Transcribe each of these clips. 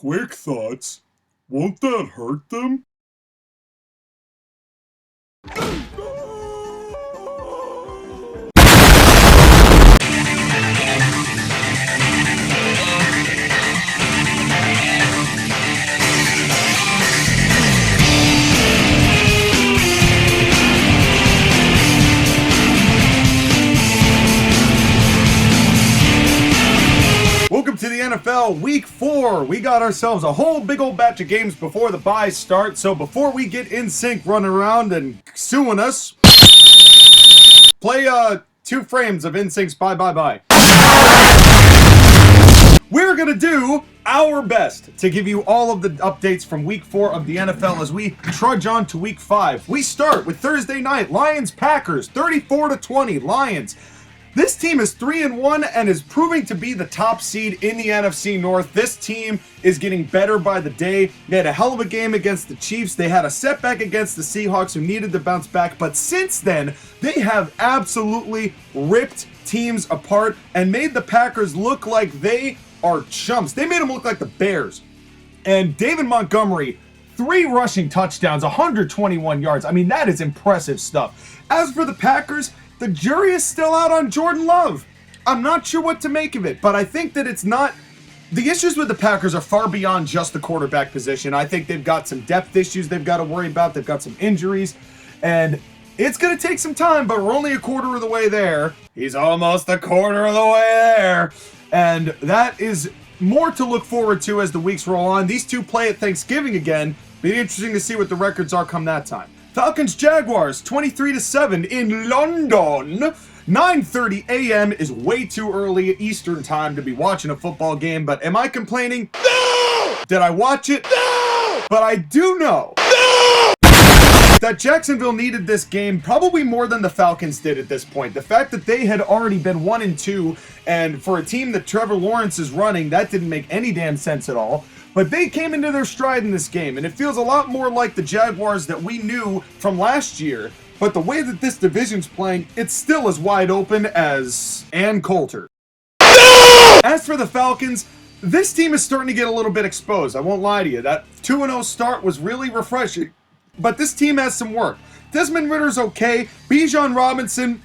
Quick thoughts. Won't that hurt them? Welcome to the NFL Week 4. We got ourselves a whole big old batch of games before the buys start. So before we get in sync running around and suing us, play 2 frames of InSync's bye. We're going to do our best to give you all of the updates from Week 4 of the NFL as we trudge on to Week 5. We start with Thursday night, Lions-Packers, 34-20, Lions. This team is 3-1 and is proving to be the top seed in the NFC North. This team is getting better by the day. They had a hell of a game against the Chiefs. They had a setback against the Seahawks who needed to bounce back. But since then, they have absolutely ripped teams apart and made the Packers look like they are chumps. They made them look like the Bears. And David Montgomery, 3 rushing touchdowns, 121 yards. I mean, that is impressive stuff. As for the Packers, the jury is still out on Jordan Love. I'm not sure what to make of it, but I think that it's not... The issues with the Packers are far beyond just the quarterback position. I think they've got some depth issues they've got to worry about. They've got some injuries, and it's going to take some time, but we're only a quarter of the way there. He's almost a quarter of the way there, and that is more to look forward to as the weeks roll on. These two play at Thanksgiving again. Be interesting to see what the records are come that time. Falcons-Jaguars, 23-7 in London. 9:30 a.m. is way too early Eastern time to be watching a football game, but am I complaining? No! Did I watch it? No! But I do know that Jacksonville needed this game probably more than the Falcons did at this point. The fact that they had already been 1-2, and for a team that Trevor Lawrence is running, that didn't make any damn sense at all. But they came into their stride in this game, and it feels a lot more like the Jaguars that we knew from last year. But the way that this division's playing, it's still as wide open as Ann Coulter. As for the Falcons, this team is starting to get a little bit exposed. I won't lie to you. That 2-0 start was really refreshing. But this team has some work. Desmond Ritter's okay. Bijan Robinson,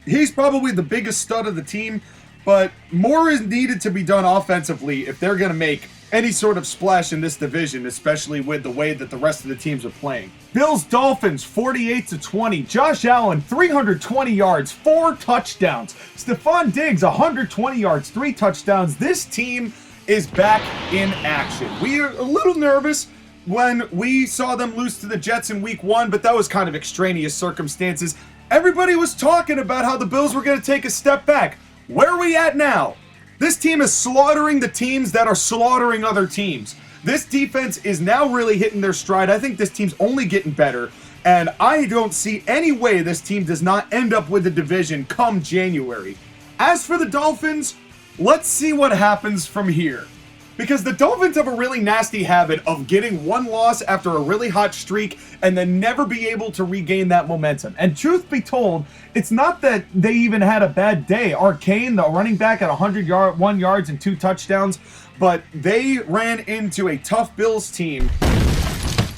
he's probably the biggest stud of the team. But more is needed to be done offensively if they're going to make any sort of splash in this division, especially with the way that the rest of the teams are playing. Bills-Dolphins, 48-20. Josh Allen, 320 yards, 4 touchdowns. Stephon Diggs, 120 yards, 3 touchdowns. This team is back in action. We are a little nervous when we saw them lose to the Jets in Week 1, but that was kind of extraneous circumstances. Everybody was talking about how the Bills were going to take a step back. Where are we at now? This team is slaughtering the teams that are slaughtering other teams. This defense is now really hitting their stride. I think this team's only getting better, and I don't see any way this team does not end up with the division come January. As for the Dolphins, let's see what happens from here. Because the Dolphins have a really nasty habit of getting one loss after a really hot streak and then never be able to regain that momentum. And truth be told, it's not that they even had a bad day. Arcane, the running back, at 101 yards and 2 touchdowns, but they ran into a tough Bills team.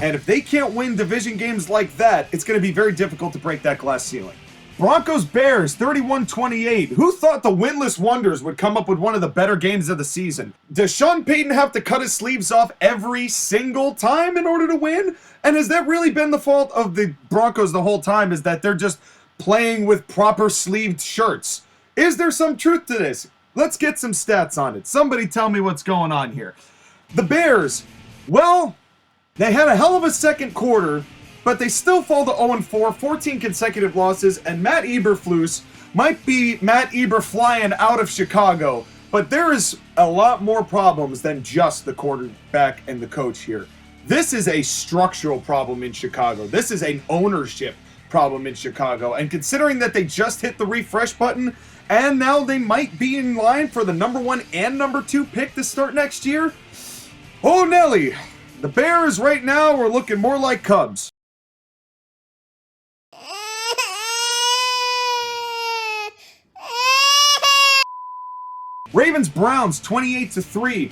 And if they can't win division games like that, it's going to be very difficult to break that glass ceiling. Broncos-Bears, 31-28. Who thought the winless wonders would come up with one of the better games of the season? Does Sean Payton have to cut his sleeves off every single time in order to win? And has that really been the fault of the Broncos the whole time, is that they're just playing with proper sleeved shirts? Is there some truth to this? Let's get some stats on it. Somebody tell me what's going on here. The Bears, well, they had a hell of a second quarter, but they still fall to 0-4, 14 consecutive losses, and Matt Eberflus might be Matt Eberflyin out of Chicago, but there is a lot more problems than just the quarterback and the coach here. This is a structural problem in Chicago. This is an ownership problem in Chicago, and considering that they just hit the refresh button, and now they might be in line for the number 1 and number 2 pick to start next year, oh Nelly, the Bears right now are looking more like Cubs. Ravens-Browns, 28-3.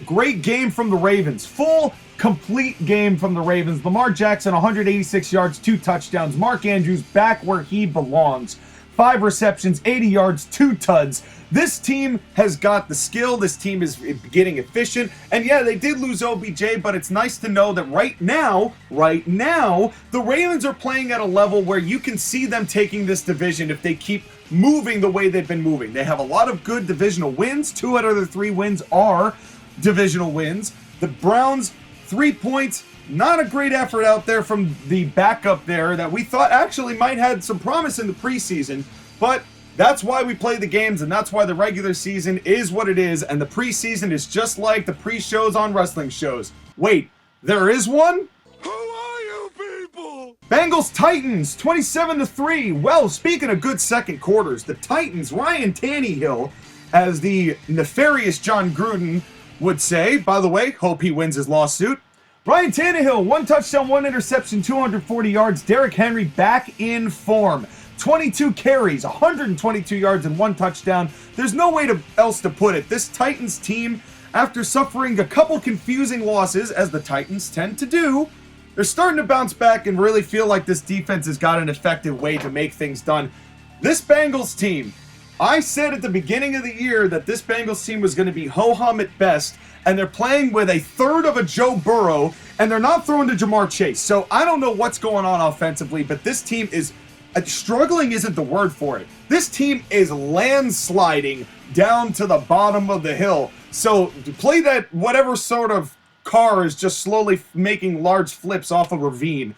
great game from the Ravens. Full, complete game from the Ravens. Lamar Jackson, 186 yards, 2 touchdowns. Mark Andrews back where he belongs. 5 receptions, 80 yards, 2 tuds. This team has got the skill. This team is getting efficient. And yeah, they did lose OBJ, but it's nice to know that right now, the Ravens are playing at a level where you can see them taking this division if they keep moving the way they've been moving. They have a lot of good divisional wins. 2 out of their 3 wins are divisional wins. The Browns, 3 points. Not a great effort out there from the backup there that we thought actually might have some promise in the preseason, but that's why we play the games, and that's why the regular season is what it is, and the preseason is just like the pre-shows on wrestling shows. Wait, there is one? Who are you people? Bengals Titans 27-3. Well, speaking of good second quarters, the Titans, Ryan Tannehill, as the nefarious John Gruden would say, by the way, hope he wins his lawsuit. Ryan Tannehill, 1 touchdown, 1 interception, 240 yards. Derrick Henry back in form. 22 carries, 122 yards, and 1 touchdown. There's no way else to put it. This Titans team, after suffering a couple confusing losses, as the Titans tend to do, they're starting to bounce back and really feel like this defense has got an effective way to make things done. This Bengals team, I said at the beginning of the year that this Bengals team was going to be ho-hum at best, and they're playing with a third of a Joe Burrow, and they're not throwing to Jamar Chase. So I don't know what's going on offensively, but this team is struggling isn't the word for it. This team is landsliding down to the bottom of the hill. So to play that whatever sort of car is just slowly making large flips off a ravine.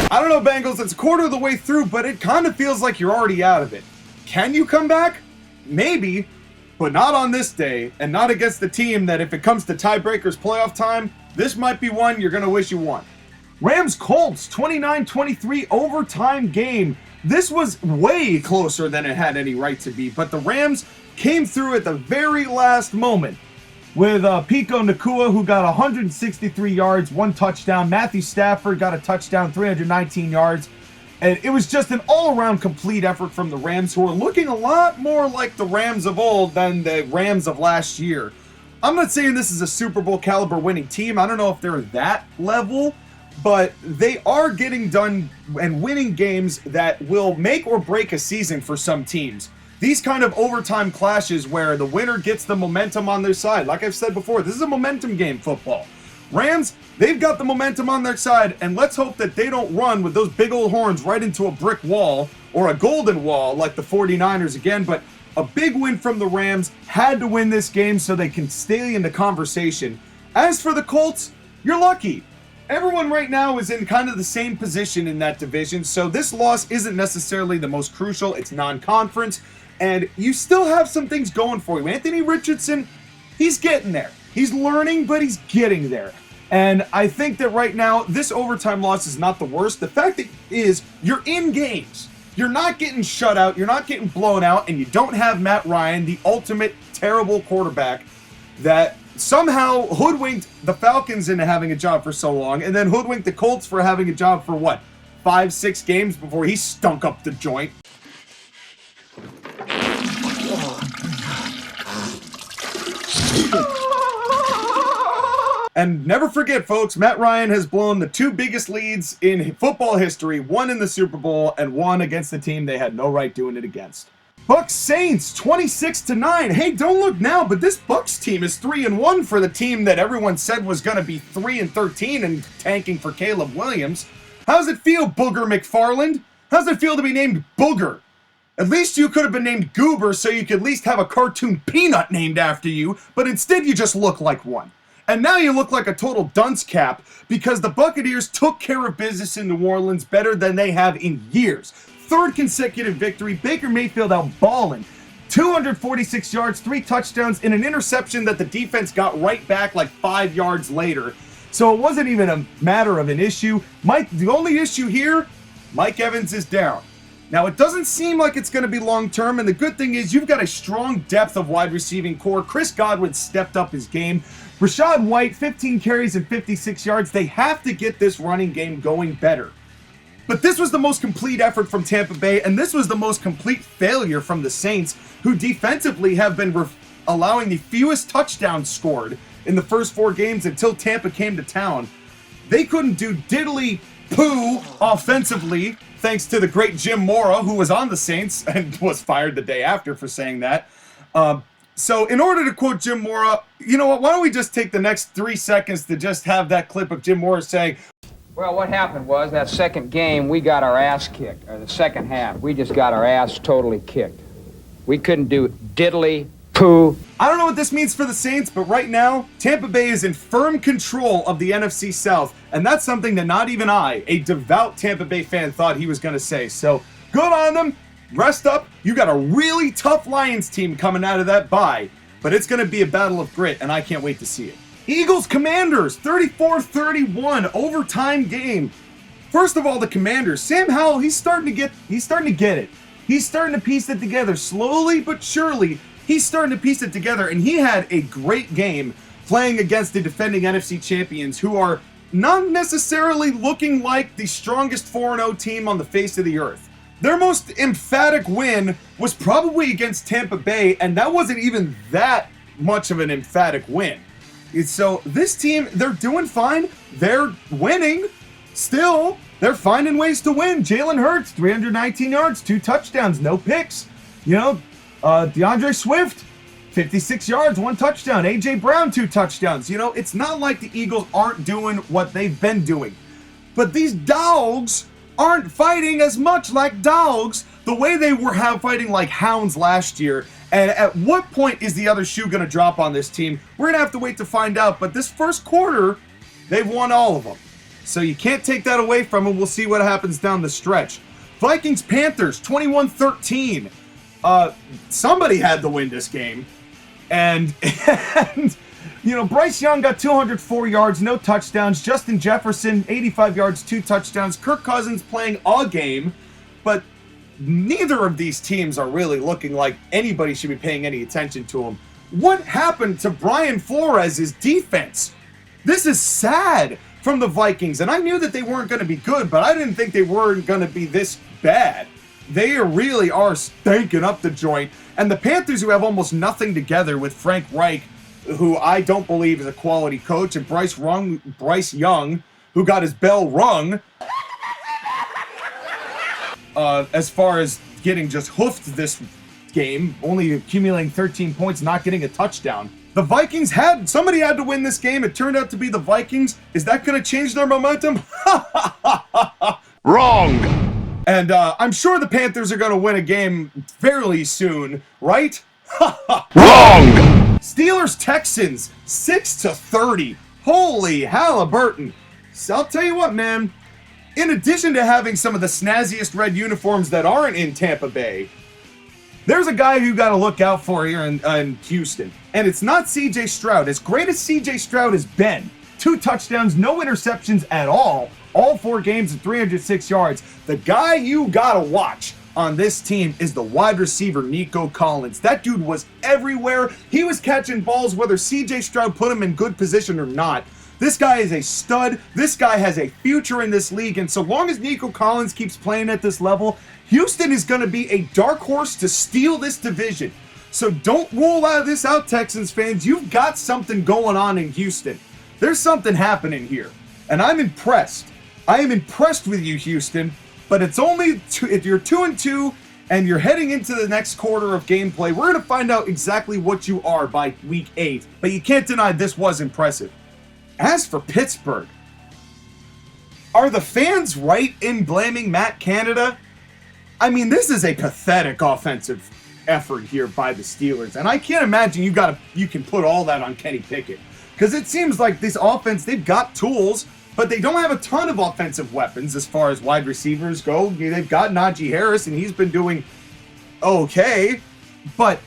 I don't know, Bengals, it's a quarter of the way through, but it kind of feels like you're already out of it. Can you come back? Maybe, but not on this day, and not against the team that if it comes to tiebreakers playoff time, this might be one you're going to wish you won. Rams-Colts, 29-23 overtime game. This was way closer than it had any right to be, but the Rams came through at the very last moment with Pico Nacua, who got 163 yards, 1 touchdown. Matthew Stafford got a touchdown, 319 yards. And it was just an all-around complete effort from the Rams, who are looking a lot more like the Rams of old than the Rams of last year. I'm not saying this is a Super Bowl caliber winning team. I don't know if they're that level, but they are getting done and winning games that will make or break a season for some teams. These kind of overtime clashes where the winner gets the momentum on their side. Like I've said before, this is a momentum game, football. Rams, they've got the momentum on their side, and let's hope that they don't run with those big old horns right into a brick wall or a golden wall like the 49ers again. But a big win from the Rams, had to win this game so they can stay in the conversation. As for the Colts, you're lucky. Everyone right now is in kind of the same position in that division, so this loss isn't necessarily the most crucial. It's non-conference, and you still have some things going for you. Anthony Richardson, he's getting there. He's learning, but he's getting there. And I think that right now, this overtime loss is not the worst. The fact is, you're in games. You're not getting shut out. You're not getting blown out. And you don't have Matt Ryan, the ultimate terrible quarterback that somehow hoodwinked the Falcons into having a job for so long, and then hoodwinked the Colts for having a job for, 5-6 games before he stunk up the joint. And never forget, folks, Matt Ryan has blown the 2 biggest leads in football history, one in the Super Bowl and one against the team they had no right doing it against. Bucs Saints, 26-9. Hey, don't look now, but this Bucs team is 3-1 for the team that everyone said was going to be 3-13 and tanking for Caleb Williams. How's it feel, Booger McFarland? How's it feel to be named Booger? At least you could have been named Goober so you could at least have a cartoon peanut named after you, but instead you just look like one. And now you look like a total dunce cap because the Buccaneers took care of business in New Orleans better than they have in years. 3rd consecutive victory, Baker Mayfield out balling. 246 yards, 3 touchdowns, and an interception that the defense got right back like 5 yards later. So it wasn't even a matter of an issue. The only issue here, Mike Evans is down. Now, it doesn't seem like it's going to be long-term, and the good thing is you've got a strong depth of wide receiving core. Chris Godwin stepped up his game. Rachaad White, 15 carries and 56 yards. They have to get this running game going better. But this was the most complete effort from Tampa Bay, and this was the most complete failure from the Saints, who defensively have been allowing the fewest touchdowns scored in the first 4 games until Tampa came to town. They couldn't do diddly poo offensively, thanks to the great Jim Mora, who was on the Saints and was fired the day after for saying that. So in order to quote Jim Mora, you know what, why don't we just take the next 3 seconds to just have that clip of Jim Mora saying, well, what happened was that second game, we got our ass kicked, or the second half. We just got our ass totally kicked. We couldn't do diddly poo. I don't know what this means for the Saints, but right now, Tampa Bay is in firm control of the NFC South, and that's something that not even I, a devout Tampa Bay fan, thought he was going to say. So, good on them. Rest up. You got a really tough Lions team coming out of that bye, but it's going to be a battle of grit, and I can't wait to see it. Eagles Commanders, 34-31, overtime game. First of all, the Commanders, Sam Howell, he's starting to get it. He's starting to piece it together slowly but surely. He's starting to piece it together, and he had a great game playing against the defending NFC champions, who are not necessarily looking like the strongest 4-0 team on the face of the earth. Their most emphatic win was probably against Tampa Bay, and that wasn't even that much of an emphatic win. So this team, they're doing fine. They're winning. Still, they're finding ways to win. Jalen Hurts, 319 yards, 2 touchdowns, no picks. You know, DeAndre Swift, 56 yards, 1 touchdown. A.J. Brown, 2 touchdowns. You know, it's not like the Eagles aren't doing what they've been doing. But these dogs aren't fighting as much like dogs the way they were fighting like hounds last year. And at what point is the other shoe going to drop on this team? We're going to have to wait to find out. But this first quarter, they've won all of them. So you can't take that away from them. We'll see what happens down the stretch. Vikings-Panthers, 21-13. Somebody had to win this game. And you know, Bryce Young got 204 yards, no touchdowns. Justin Jefferson, 85 yards, 2 touchdowns. Kirk Cousins playing a game. But neither of these teams are really looking like anybody should be paying any attention to them. What happened to Brian Flores' defense? This is sad from the Vikings, and I knew that they weren't going to be good, but I didn't think they weren't going to be this bad. They really are stanking up the joint, and the Panthers, who have almost nothing together with Frank Reich, who I don't believe is a quality coach, and Bryce Young, who got his bell rung, as far as getting just hoofed this game, only accumulating 13 points, not getting a touchdown. The Vikings somebody had to win this game. It turned out to be the Vikings. Is that going to change their momentum? Wrong. And I'm sure the Panthers are going to win a game fairly soon, right? Wrong. Steelers-Texans, 6-30. Holy Halliburton. So I'll tell you what, man. In addition to having some of the snazziest red uniforms that aren't in Tampa Bay, there's a guy you got to look out for here in Houston. And it's not C.J. Stroud. As great as C.J. Stroud has been, 2 touchdowns, no interceptions at all 4 games and 306 yards. The guy you got to watch on this team is the wide receiver, Nico Collins. That dude was everywhere. He was catching balls whether C.J. Stroud put him in good position or not. This guy is a stud. This guy has a future in this league. And so long as Nico Collins keeps playing at this level, Houston is going to be a dark horse to steal this division. So don't roll this out, Texans fans. You've got something going on in Houston. There's something happening here. And I'm impressed. I am impressed with you, Houston. But it's only if you're 2-2 and you're heading into the next quarter of gameplay, we're going to find out exactly what you are by week 8. But you can't deny this was impressive. As for Pittsburgh, are the fans right in blaming Matt Canada? I mean, this is a pathetic offensive effort here by the Steelers, and I can't imagine you can put all that on Kenny Pickett, because it seems like this offense, they've got tools, but they don't have a ton of offensive weapons as far as wide receivers go. They've got Najee Harris, and he's been doing okay, but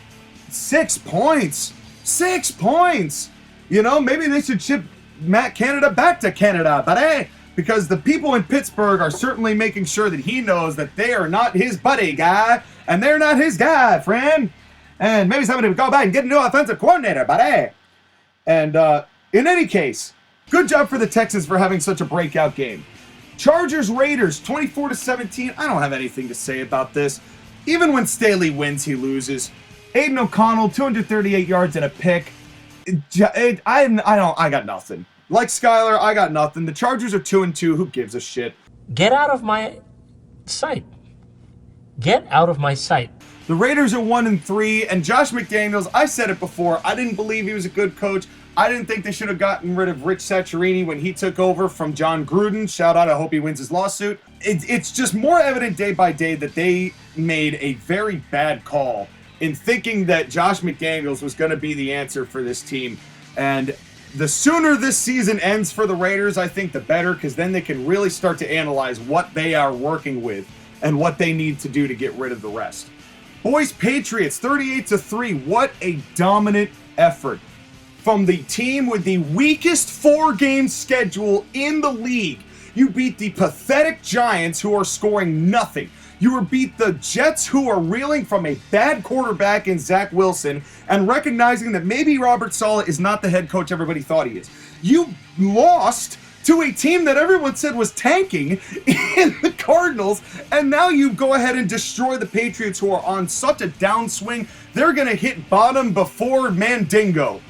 6 points. You know, maybe they should ship Matt Canada back to Canada, but hey, because the people in Pittsburgh are certainly making sure that he knows that they are not his buddy guy, and they're not his guy, friend. And maybe somebody would go back and get a new offensive coordinator, buddy. And in any case, good job for the Texans for having such a breakout game. Chargers Raiders 24-17. I don't have anything to say about this. Even when Staley wins, he loses. Aiden O'Connell 238 yards and a pick. I got nothing. Like Skylar, I got nothing. The Chargers are 2-2. Who gives a shit? Get out of my sight. Get out of my sight. The Raiders are 1-3, and Josh McDaniels, I said it before, I didn't believe he was a good coach. I didn't think they should have gotten rid of Rich Saccherini when he took over from John Gruden. Shout out, I hope he wins his lawsuit. It's just more evident day by day that they made a very bad call in thinking that Josh McDaniels was going to be the answer for this team. And the sooner this season ends for the Raiders, I think the better, because then they can really start to analyze what they are working with and what they need to do to get rid of the rest. Boys, Patriots 38-3. What a dominant effort from the team with the weakest 4-game schedule in the league. You beat the pathetic Giants, who are scoring nothing. You beat the Jets, who are reeling from a bad quarterback in Zach Wilson and recognizing that maybe Robert Saleh is not the head coach everybody thought he is. You lost to a team that everyone said was tanking in the Cardinals, and now you go ahead and destroy the Patriots, who are on such a downswing. They're going to hit bottom before Mandingo.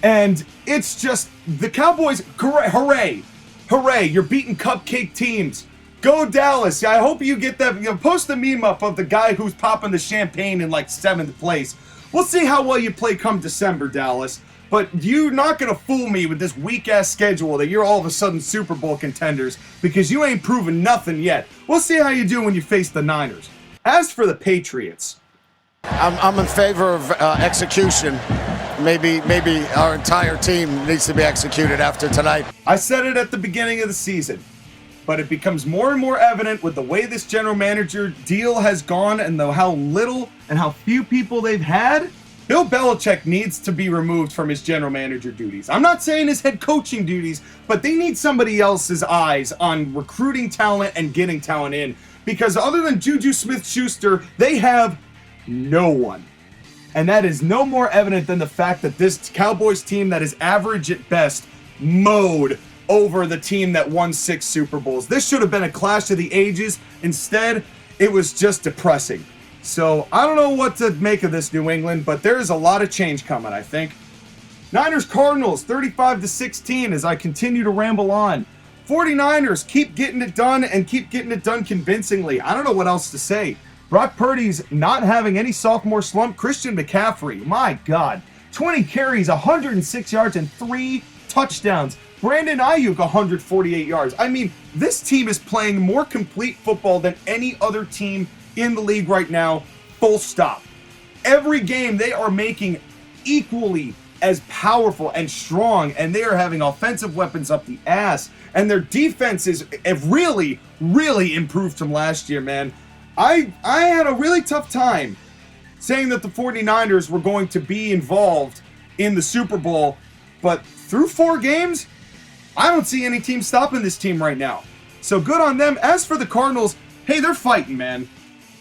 And it's just, the Cowboys, hooray, hooray, you're beating cupcake teams. Go Dallas. I hope you get that. Post the meme up of the guy who's popping the champagne in like 7th place. We'll see how well you play come December, Dallas. But you're not going to fool me with this weak-ass schedule that you're all of a sudden Super Bowl contenders, because you ain't proven nothing yet. We'll see how you do when you face the Niners. As for the Patriots, I'm in favor of execution. Maybe our entire team needs to be executed after tonight. I said it at the beginning of the season, but it becomes more and more evident with the way this general manager deal has gone and how little and how few people they've had. Bill Belichick needs to be removed from his general manager duties. I'm not saying his head coaching duties, but they need somebody else's eyes on recruiting talent and getting talent in, because other than Juju Smith-Schuster, they have no one. And that is no more evident than the fact that this Cowboys team that is average at best mowed over the team that won 6 Super Bowls. This should have been a clash of the ages. Instead, it was just depressing. So I don't know what to make of this, New England, but there is a lot of change coming, I think. Niners Cardinals 35-16 as I continue to ramble on. 49ers keep getting it done and keep getting it done convincingly. I don't know what else to say. Brock Purdy's not having any sophomore slump. Christian McCaffrey, my God. 20 carries, 106 yards, and 3 touchdowns. Brandon Ayuk, 148 yards. I mean, this team is playing more complete football than any other team in the league right now, full stop. Every game they are making equally as powerful and strong, and they are having offensive weapons up the ass, and their defenses have really, really improved from last year, man. I had a really tough time saying that the 49ers were going to be involved in the Super Bowl, but through 4 games, I don't see any team stopping this team right now. So good on them. As for the Cardinals, hey, they're fighting, man.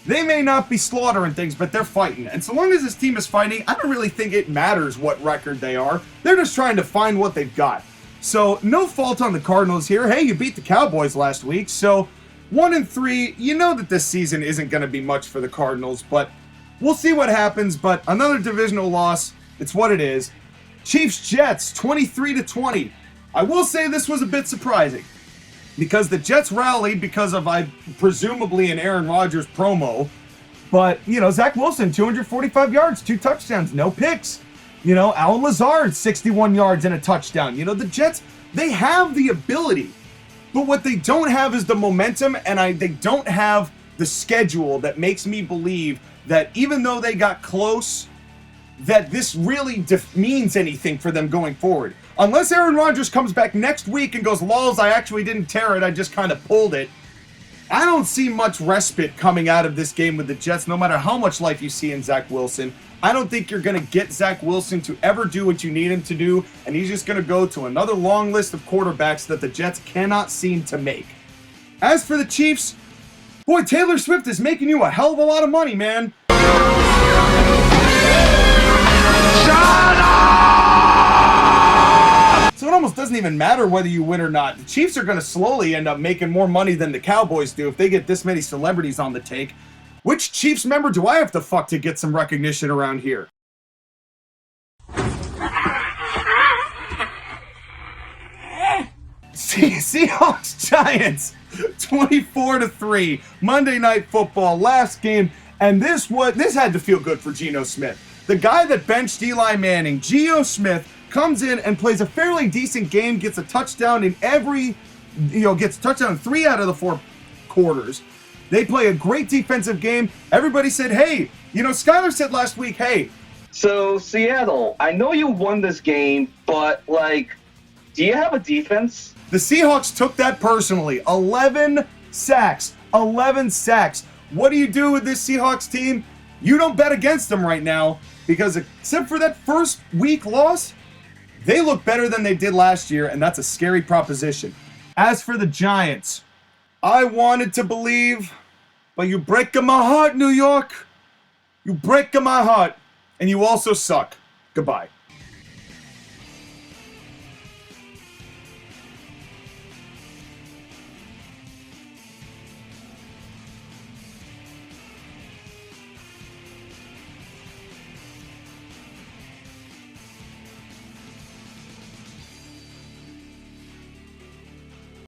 They may not be slaughtering things, but they're fighting. And so long as this team is fighting, I don't really think it matters what record they are. They're just trying to find what they've got. So no fault on the Cardinals here. Hey, you beat the Cowboys last week, so 1-3, you know that this season isn't going to be much for the Cardinals, but we'll see what happens. But another divisional loss, it's what it is. Chiefs-Jets, 23-20. I will say this was a bit surprising, because the Jets rallied because of, presumably, an Aaron Rodgers promo. But, Zach Wilson, 245 yards, 2 touchdowns, no picks. Alan Lazard, 61 yards and a touchdown. The Jets, they have the ability. But what they don't have is the momentum, and they don't have the schedule that makes me believe that even though they got close, that this really means anything for them going forward. Unless Aaron Rodgers comes back next week and goes, lols, I actually didn't tear it, I just kind of pulled it. I don't see much respite coming out of this game with the Jets, no matter how much life you see in Zach Wilson. I don't think you're going to get Zach Wilson to ever do what you need him to do, and he's just going to go to another long list of quarterbacks that the Jets cannot seem to make. As for the Chiefs, boy, Taylor Swift is making you a hell of a lot of money, man. So it almost doesn't even matter whether you win or not. The Chiefs are going to slowly end up making more money than the Cowboys do if they get this many celebrities on the take. Which Chiefs member do I have to fuck to get some recognition around here? Seahawks Giants 24-3 Monday Night Football, last game, and this had to feel good for Geno Smith. The guy that benched Eli Manning, Geno Smith, comes in and plays a fairly decent game, gets a touchdown in gets a touchdown in 3 out of the 4 quarters. They play a great defensive game. Everybody said, hey, Skyler said last week, hey. So, Seattle, I know you won this game, but, do you have a defense? The Seahawks took that personally. 11 sacks. 11 sacks. What do you do with this Seahawks team? You don't bet against them right now because except for that first week loss, they look better than they did last year, and that's a scary proposition. As for the Giants, I wanted to believe, but you breaking my heart, New York. You breaking my heart, and you also suck. Goodbye.